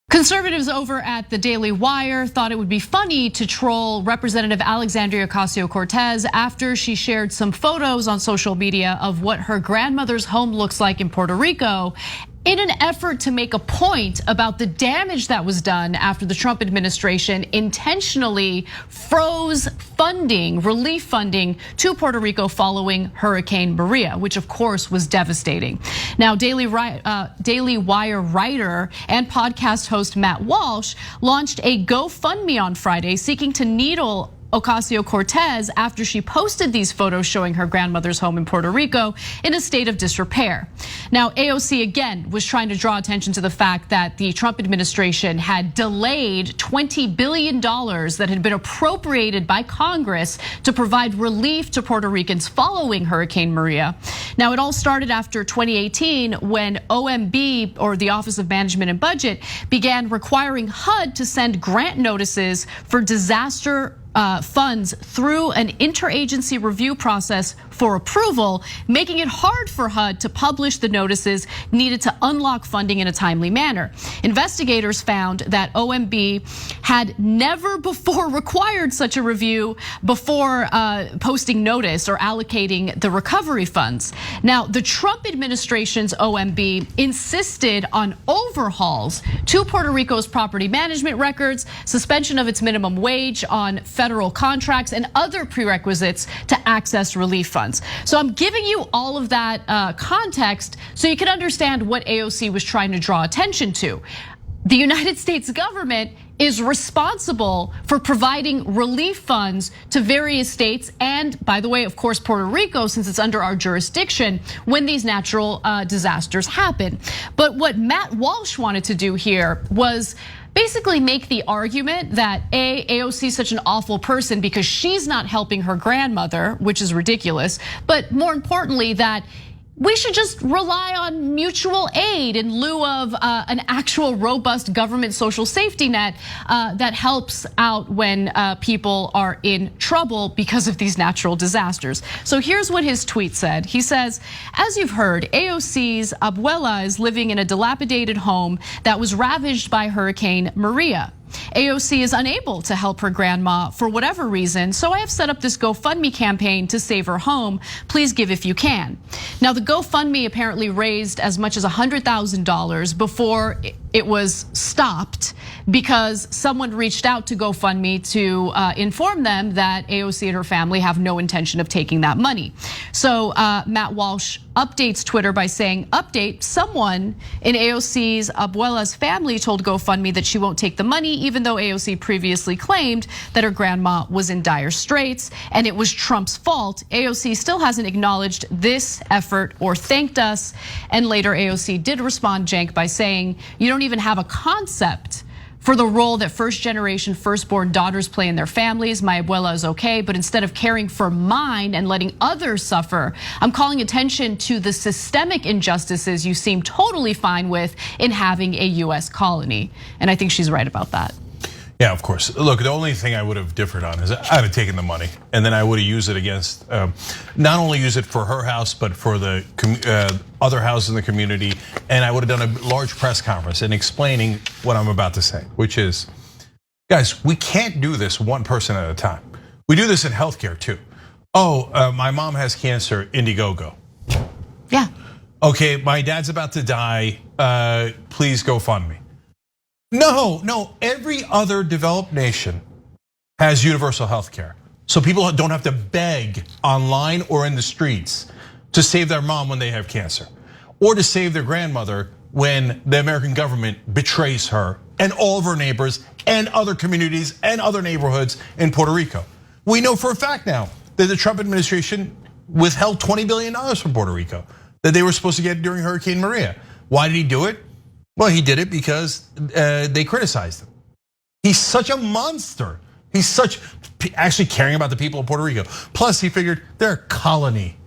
Conservatives over at the Daily Wire thought it would be funny to troll Representative Alexandria Ocasio-Cortez after she shared some photos on social media of what her grandmother's home looks like in Puerto Rico, in an effort to make a point about the damage that was done after the Trump administration intentionally froze funding, relief funding to Puerto Rico following Hurricane Maria, which of course was devastating. Now, Daily Wire writer and podcast host Matt Walsh launched a GoFundMe on Friday seeking to needle Ocasio-Cortez after she posted these photos showing her grandmother's home in Puerto Rico in a state of disrepair. Now, AOC again was trying to draw attention to the fact that the Trump administration had delayed $20 billion that had been appropriated by Congress to provide relief to Puerto Ricans following Hurricane Maria. Now, it all started after 2018 when OMB, or the Office of Management and Budget, began requiring HUD to send grant notices for disaster funds through an interagency review process for approval, making it hard for HUD to publish the notices needed to unlock funding in a timely manner. Investigators found that OMB had never before required such a review before posting notice or allocating the recovery funds. Now, the Trump administration's OMB insisted on overhauls to Puerto Rico's property management records, suspension of its minimum wage on federal contracts, and other prerequisites to access relief funds. So I'm giving you all of that context so you can understand what AOC was trying to draw attention to. The United States government is responsible for providing relief funds to various states and, by the way, of course, Puerto Rico, since it's under our jurisdiction when these natural disasters happen. But what Matt Walsh wanted to do here was basically make the argument that AOC is such an awful person because she's not helping her grandmother, which is ridiculous, but more importantly that we should just rely on mutual aid in lieu of an actual robust government social safety net that helps out when people are in trouble because of these natural disasters. So here's what his tweet said. He says, as you've heard, AOC's abuela is living in a dilapidated home that was ravaged by Hurricane Maria. AOC is unable to help her grandma for whatever reason, so I have set up this GoFundMe campaign to save her home. Please give if you can. Now, the GoFundMe apparently raised as much as $100,000 before it was stopped because someone reached out to GoFundMe to inform them that AOC and her family have no intention of taking that money. So Matt Walsh updates Twitter by saying, update, someone in AOC's abuela's family told GoFundMe that she won't take the money, even though AOC previously claimed that her grandma was in dire straits and it was Trump's fault. AOC still hasn't acknowledged this effort or thanked us. And later AOC did respond, Cenk, by saying, you don't even have a concept for the role that first generation firstborn daughters play in their families. My abuela is okay, but instead of caring for mine and letting others suffer, I'm calling attention to the systemic injustices you seem totally fine with in having a US colony. And I think she's right about that. Yeah, of course. Look, the only thing I would have differed on is I'd have taken the money and then I would have used it against, not only use it for her house, but for the other houses in the community. And I would have done a large press conference and explaining what I'm about to say, which is, guys, we can't do this one person at a time. We do this in healthcare too. My mom has cancer, Indiegogo. Yeah. Okay, my dad's about to die, please go fund me. No, every other developed nation has universal health care. So people don't have to beg online or in the streets to save their mom when they have cancer, or to save their grandmother when the American government betrays her and all of her neighbors and other communities and other neighborhoods in Puerto Rico. We know for a fact now that the Trump administration withheld $20 billion from Puerto Rico that they were supposed to get during Hurricane Maria. Why did he do it? Well, he did it because they criticized him. He's such a monster. He's actually caring about the people of Puerto Rico. Plus, he figured they're a colony.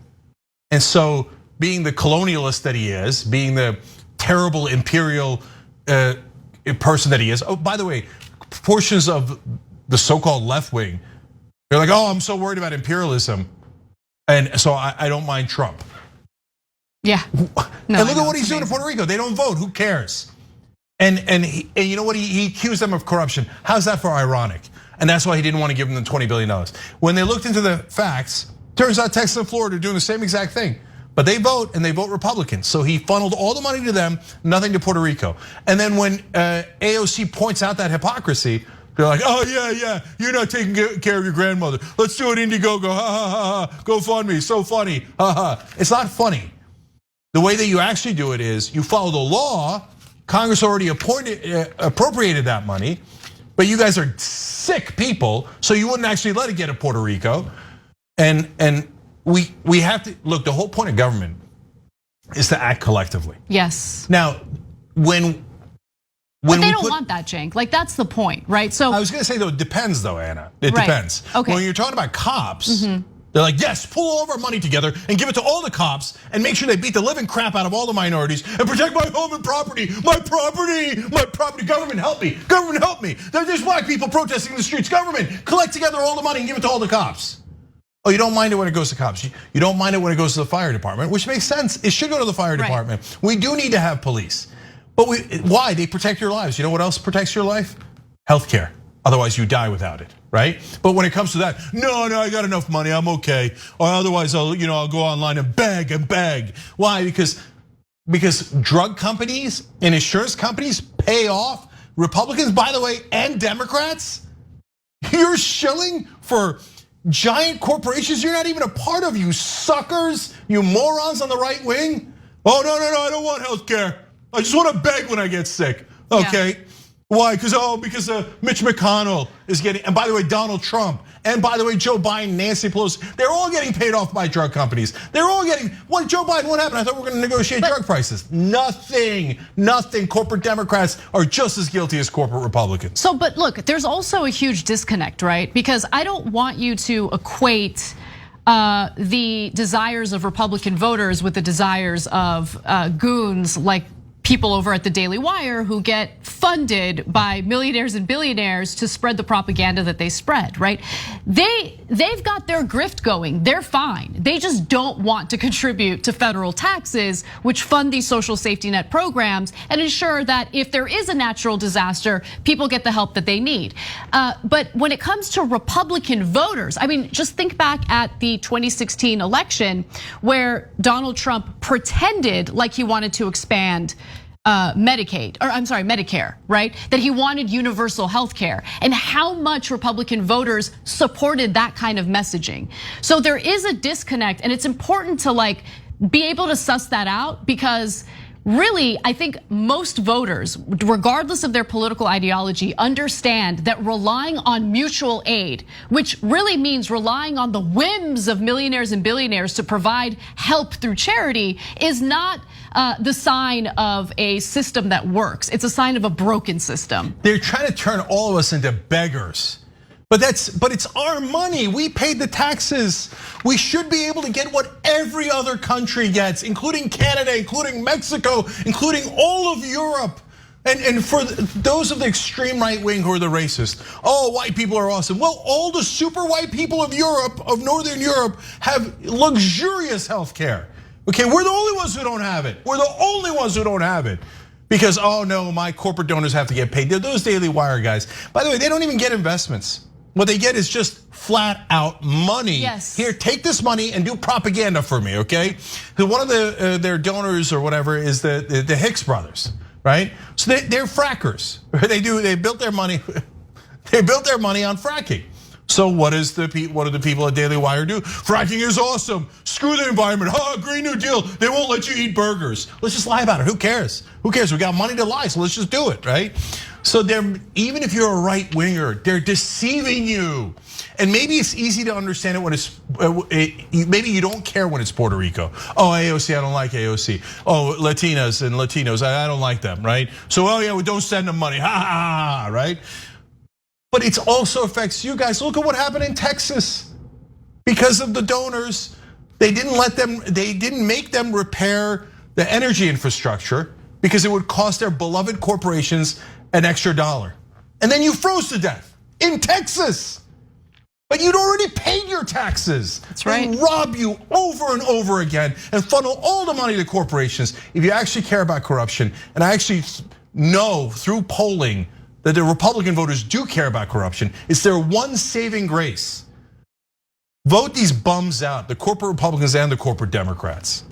And so being the colonialist that he is, being the terrible imperial person that he is. Oh, by the way, portions of the so-called left wing, they're like, I'm so worried about imperialism. And so I don't mind Trump. Yeah. No, and look at what he's doing in Puerto Rico. They don't vote. Who cares? And you know what? He accused them of corruption. How's that for ironic? And that's why he didn't want to give them the $20 billion. When they looked into the facts, turns out Texas and Florida are doing the same exact thing. But they vote, and they vote Republican. So he funneled all the money to them, nothing to Puerto Rico. And then when AOC points out that hypocrisy, they're like, oh yeah, you're not taking care of your grandmother. Let's do an Indiegogo, ha ha ha ha, GoFundMe, so funny, ha ha. It's not funny. The way that you actually do it is you follow the law. Congress already appropriated that money, but you guys are sick people, so you wouldn't actually let it get to Puerto Rico. And we have to look. The whole point of government is to act collectively. Yes. Now, when but they don't want that, Cenk. Like that's the point, right? So I was going to say though, it depends though, Anna. It depends. Okay. When you're talking about cops, they're like, yes, pull all of our money together and give it to all the cops and make sure they beat the living crap out of all the minorities and protect my home and property, my property. Government help me, government help me. There's black people protesting in the streets. Government, collect together all the money and give it to all the cops. Oh, you don't mind it when it goes to cops. You don't mind it when it goes to the fire department, which makes sense. It should go to the fire department. We do need to have police. But why? They protect your lives. You know what else protects your life? Healthcare. Otherwise you die without it, right? But when it comes to that, no, I got enough money, I'm okay. Or otherwise I'll go online and beg. Why? Because drug companies and insurance companies pay off Republicans, by the way, and Democrats. You're shilling for giant corporations you're not even a part of, you suckers, you morons on the right wing. Oh, no, I don't want healthcare. I just want to beg when I get sick, okay? Yeah. Why? Because Mitch McConnell is getting, and by the way, Donald Trump, and by the way, Joe Biden, Nancy Pelosi, they're all getting paid off by drug companies. They're all getting, Joe Biden, what happened? I thought we were going to negotiate drug prices. Nothing. Corporate Democrats are just as guilty as corporate Republicans. So, but look, there's also a huge disconnect, right? Because I don't want you to equate the desires of Republican voters with the desires of goons like people over at the Daily Wire who get funded by millionaires and billionaires to spread the propaganda that they spread, right? They've got their grift going, they're fine. They just don't want to contribute to federal taxes, which fund these social safety net programs and ensure that if there is a natural disaster, people get the help that they need. But when it comes to Republican voters, I mean, just think back at the 2016 election where Donald Trump pretended like he wanted to expand Medicare, right? That he wanted universal health care and how much Republican voters supported that kind of messaging. So there is a disconnect and it's important to be able to suss that out because really, I think most voters, regardless of their political ideology, understand that relying on mutual aid, which really means relying on the whims of millionaires and billionaires to provide help through charity, is not the sign of a system that works. It's a sign of a broken system. They're trying to turn all of us into beggars. But it's our money. We paid the taxes. We should be able to get what every other country gets, including Canada, including Mexico, including all of Europe. And for those of the extreme right wing who are the racist, oh, white people are awesome. Well, all the super white people of Europe, of Northern Europe, have luxurious health care. Okay, we're the only ones who don't have it. We're the only ones who don't have it. Because, oh no, my corporate donors have to get paid. They're those Daily Wire guys. By the way, they don't even get investments. What they get is just flat out money. Yes. Here, take this money and do propaganda for me, okay? One of their donors or whatever is the Hicks brothers, right? So they're frackers. They built their money. They built their money on fracking. So what do the people at Daily Wire do? Fracking is awesome. Screw the environment. Green New Deal. They won't let you eat burgers. Let's just lie about it. Who cares? Who cares? We got money to lie, so let's just do it, right? So even if you're a right winger, they're deceiving you. And maybe it's easy to understand it when maybe you don't care when it's Puerto Rico. Oh, AOC, I don't like AOC. Oh, Latinas and Latinos, I don't like them, right? So, oh yeah, we don't send them money, ha ha ha, right? But it also affects you guys. Look at what happened in Texas. Because of the donors, they didn't make them repair the energy infrastructure because it would cost their beloved corporations an extra $1. And then you froze to death in Texas. But you'd already paid your taxes. That's right. They rob you over and over again and funnel all the money to corporations. If you actually care about corruption, and I actually know through polling that the Republican voters do care about corruption. It's their one saving grace. Vote these bums out, the corporate Republicans and the corporate Democrats.